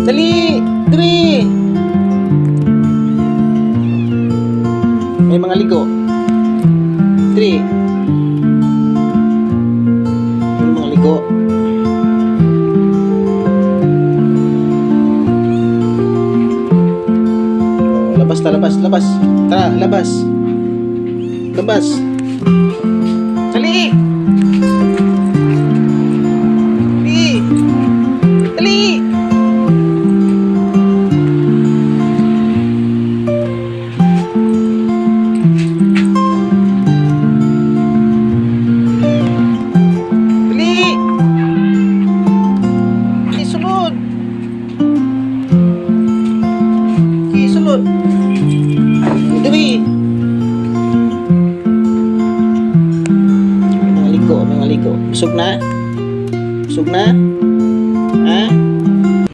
Dali! Dali! May mga ligo. Dali. May mga ligo. Oh, labas ta, labas, labas. Tara, labas. Labas. Dali! Dali! Dali! Dali! Isulod! Isulod! Dali! May mga ligo, may mga ligo. Busog na? Busog na?